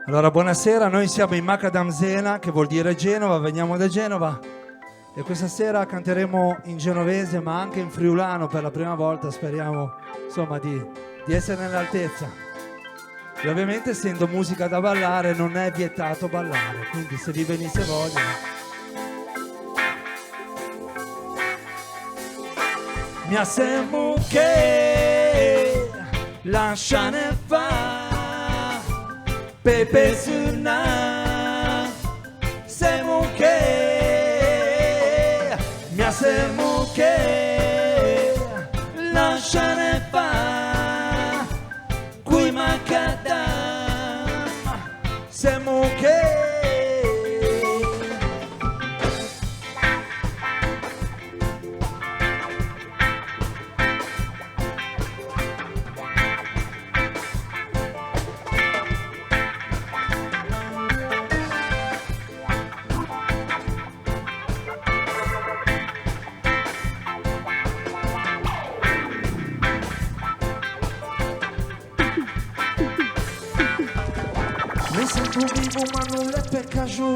Allora, buonasera, noi siamo in Macadam Zena, che vuol dire Genova, veniamo da Genova e questa sera canteremo in genovese ma anche in friulano per la prima volta, speriamo insomma di essere nell'altezza. E ovviamente essendo musica da ballare non è vietato ballare, quindi se vi venisse voglia. Mi assemo che lasciane fa Pepe Suna Semu che mi assemo che lasciane fa Qui macadam Semu che mi sento vivo ma non è per caso,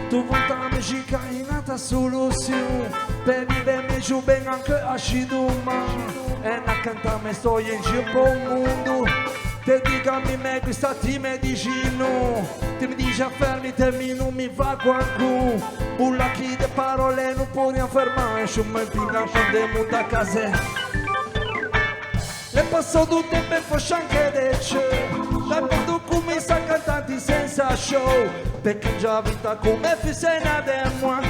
tu volta magica è nata soluzione per vivere giù bene anche a Shiduma e la cantare sto in giro per il mondo te digami me questa ti medicino ti mi dici a fermi termino mi va qualcuno bulla chi de parole non può affermare su me pinga quando monta a casa le passo tutte per forse anche decce da quando comincia a cantare senza show perché già vita come fisena de moi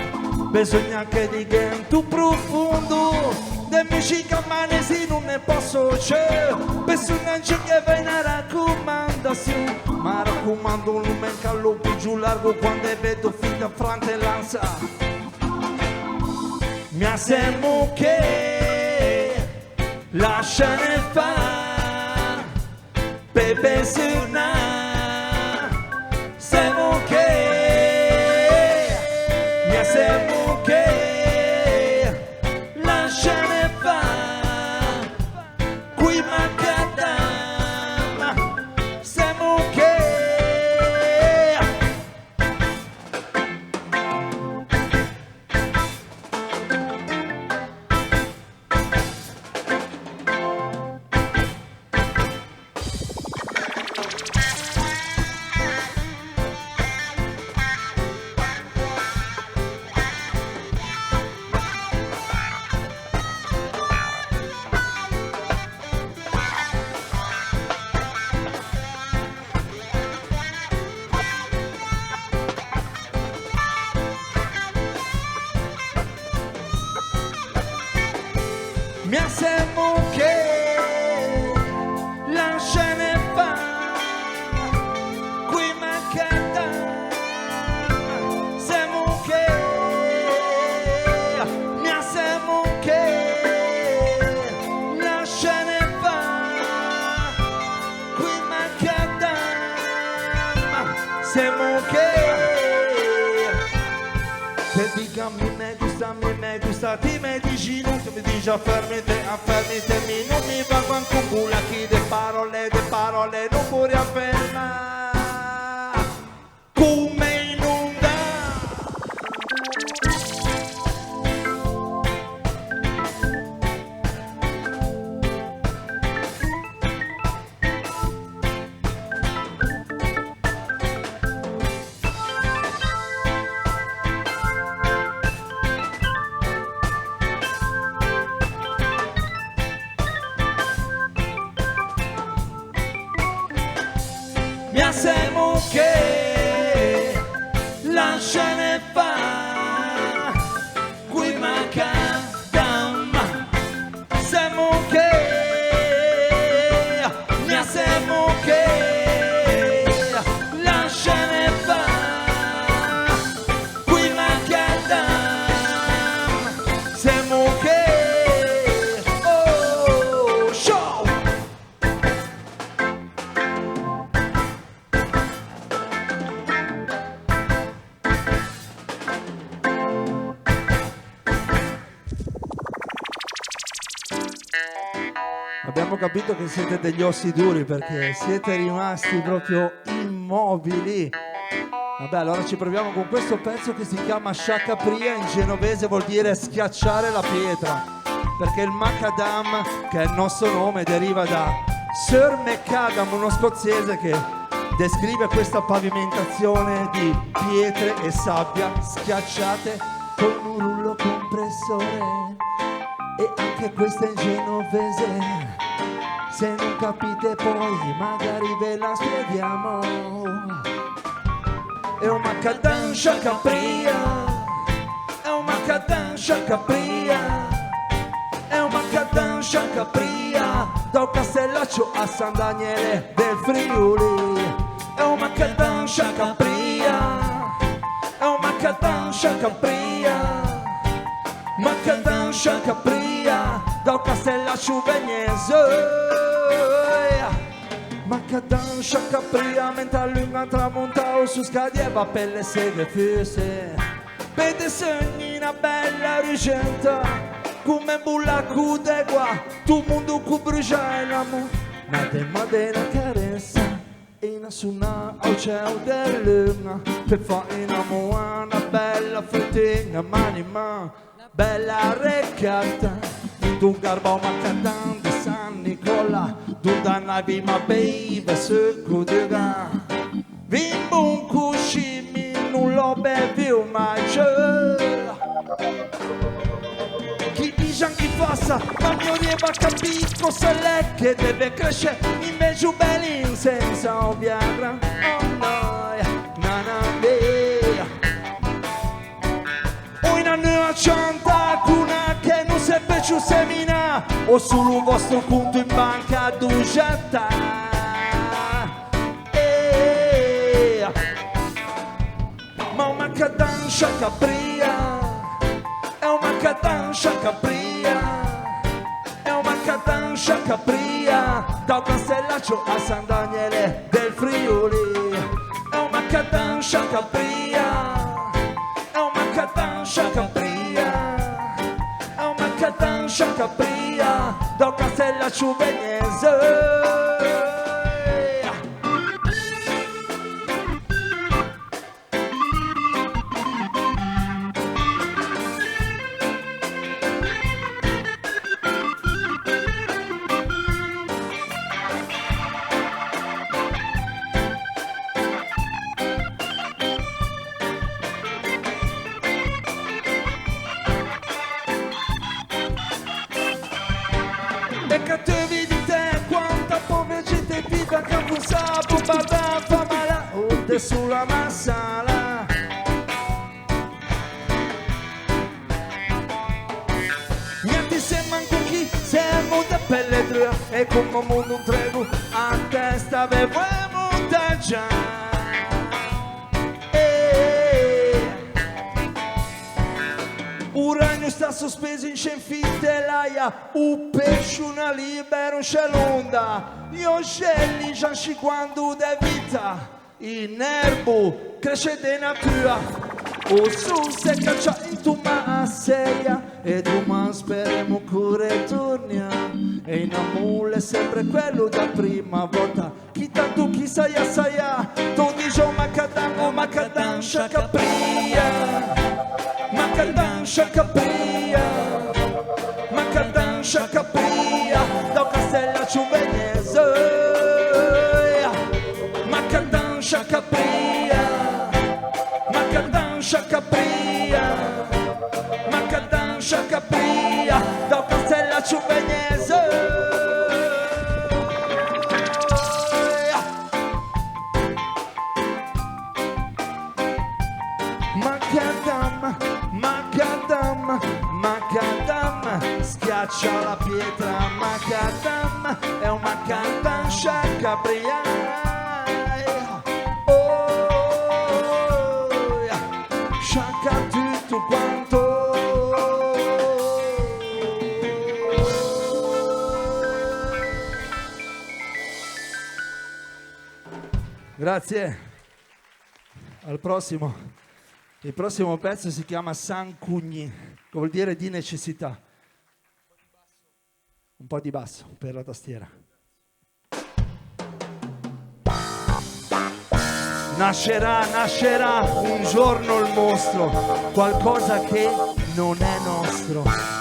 bisogna che dica in tu profondo de musica mane si non ne posso c'è bisogna che viene a raccomandazione ma raccomando non manca lo più giù largo quando vedo figlia frante lanza mi assemo che lasciane fa Pepe Suna Semu che mi assemo che lasciane fa Qui macadam Semu che mi assemo che lasciane fa Qui macadam Semu che mi assemo che lasciane fa Qui macadam Semu che te digami me gusta ti me dici non ti mi dici affermite mi non mi va quanto culla chi de parole non puoi affermare come inonda mi assemo che lasciane fa Qui macadam Semu che mi assemo che lasciane fa Qui macadam Semu che oh show Abbiamo capito che siete degli ossi duri perché siete rimasti proprio in immobili. Vabbè, allora ci proviamo con questo pezzo che si chiama Sciacapria, in genovese vuol dire schiacciare la pietra, perché il macadam, che è il nostro nome, deriva da Sir Macadam, uno scozzese che descrive questa pavimentazione di pietre e sabbia schiacciate con un rullo compressore. E anche questa è in genovese, se non capite poi magari ve la spieghiamo. È un macadam Sciacapria, è un macadam Sciacapria, è un macadam Sciacapria, dal Castellaccio a San Daniele del Friuli. È un macadam Sciacapria, è un macadam Sciacapria, macadam Sciacapria, dal Castellaccio Vegnese. Macadam Sciacapria, mentre lunga tramontao su scadieva per le seghe fisse. Vede sogni una bella ricetta, come bulla cudegua, tu mondo cu brucia e l'amore. Nate madena carezza, in assuna al cielo della luna, per fare innamorare una bella fettina, manima, bella recata. Tu garbo macadam di San Nicola, tu dannavi ma baby se cudega. Vimbo un cuscimi, non lo bevi mai c'è. Chi dice chi passa, ma mio rieva capisco se lei che deve crescere, invece belli senza ovviagra. Oh no, na na mia. O in anno a cianta, cuna che non seppe più semina, o sul vostro conto in banca d'ugetta. Ma un macadam Sciacapria, è un macadam Sciacapria, è un macadam Sciacapria, dal Castellaccio a San Daniele del Friuli. È un macadam Sciacapria, è un macadam Sciacapria, è un macadam Sciacapria, dal Castellaccio Vegnese. E cattivi di te, quanta povera gente viva che non sa bada famala o sulla massala. Niente se manco chi se muta pelle dura e come mondo un treno a testa avevo già. Uranio sta sospeso in scenfitte l'aia, un pesce una libera un scelonda, io scelli già quando de vita, in erbo cresce de natura, o su se caccia in tu masseia, e domani speriamo che tornia, e in amore sempre quello da prima volta, chi tanto chi sai assaia, tu dici macadam Sciacapria. Macadam Sciacapria, macadam Sciacapria, dal Castellaccio Vegnese. Macadam Sciacapria, macadam Sciacapria, macadam Sciacapria, dal Castellaccio Vegnese. Macadam, macadam, macadam, schiaccia la pietra, macadam, è un macadam Sciacapria. Oh, sciacca tutto quanto. Grazie, al prossimo. Il prossimo pezzo si chiama San Cugni, che vuol dire di necessità. Un po' di basso per la tastiera. Nascerà un giorno il mostro, qualcosa che non è nostro.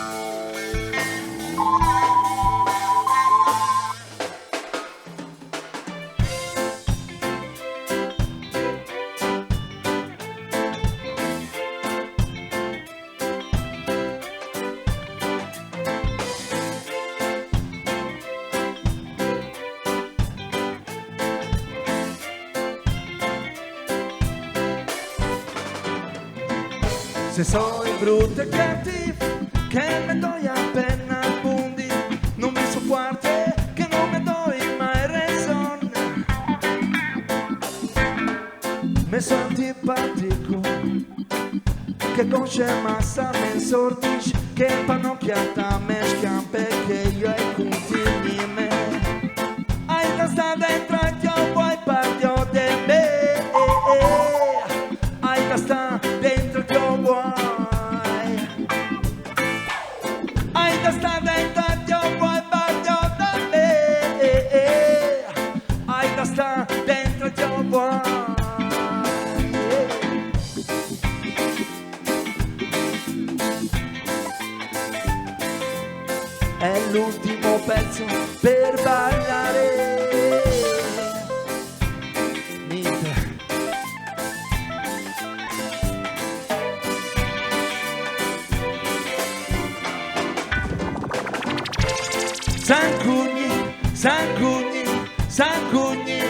Se sono brutto e cattivo, che me doi appena al bundi, non mi so forte, che non me doi mai ragione. Me sono antipatico, che conosce massa me sordici, che panocchiata me scampe, che io e continui me. Hai da sta dentro e ti vuoi partire di me. Hai da sta dentro e ti vuoi. Hai da sta dentro e ti vuoi partire di me. Hai da sta dentro e ti vuoi. È l'ultimo pezzo per ballare. Niente. Sancugni, Sancugni, Sancugni.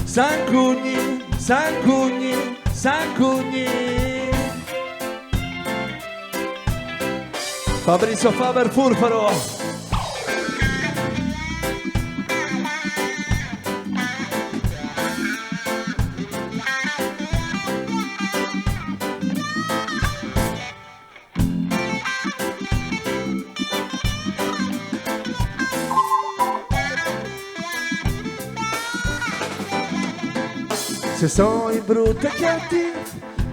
Sancugni, Sancugni, Sancugni. Fabrizio Faber Furfaro. Se sono brutto e cattivo,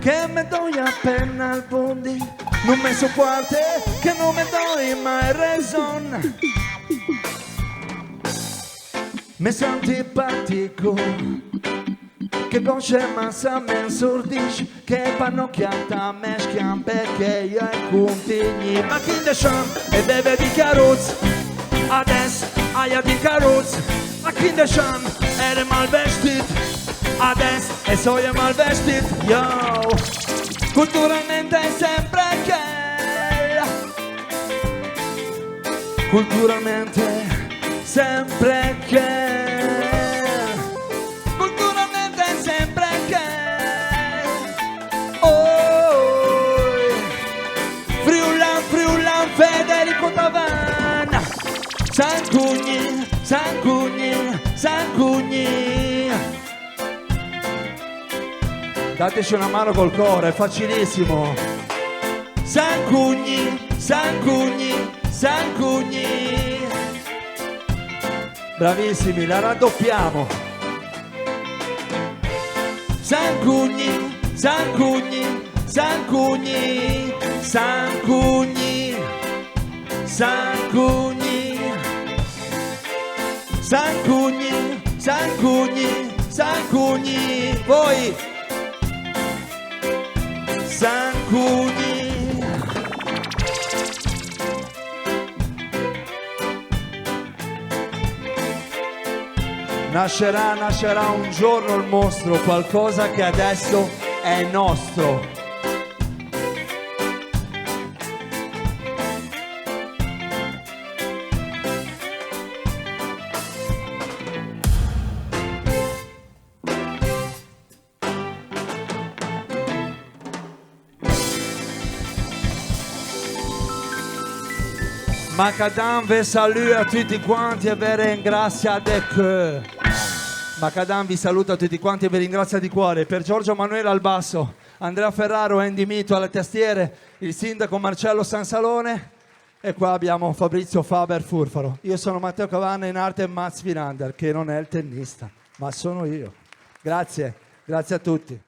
che me doi appena al bondi, non me so forte, che non me doi mai ragione. Me sono antipatico, che conosce massa me sordici, che panocchiata me schiampe, che io e continui. Ma chi de sham e beve di carrozze, adesso aia di carrozze. Ma chi de sham era mal vestito, adesso e sono mal vestito, yo. Culturalmente è sempre che, culturalmente sempre che, culturalmente è sempre che, oh, Friulan, Friulan, Federico Tavanna, Sancugni, Sancugni, Sancugni. Dateci una mano col coro, è facilissimo. Sancugni, Sancugni, Sancugni. Bravissimi, la raddoppiamo. Sancugni, Sancugni, Sancugni, Sancugni, Sancugni, Sancugni, Sancugni, Sancugni. Voi Sancugni. Nascerà un giorno il mostro, qualcosa che adesso è nostro. Macadam vi saluta a tutti quanti e vi ringrazia di cuore. Macadam vi saluta a tutti quanti e vi ringrazia di cuore. Per Giorgio Manuele al basso, Andrea Ferraro e Andy Mito alle tastiere, il sindaco Marcello Sansalone e qua abbiamo Fabrizio Faber Furfaro. Io sono Matteo Cavanna, in arte Mats Finander, che non è il tennista, ma sono io. Grazie, grazie a tutti.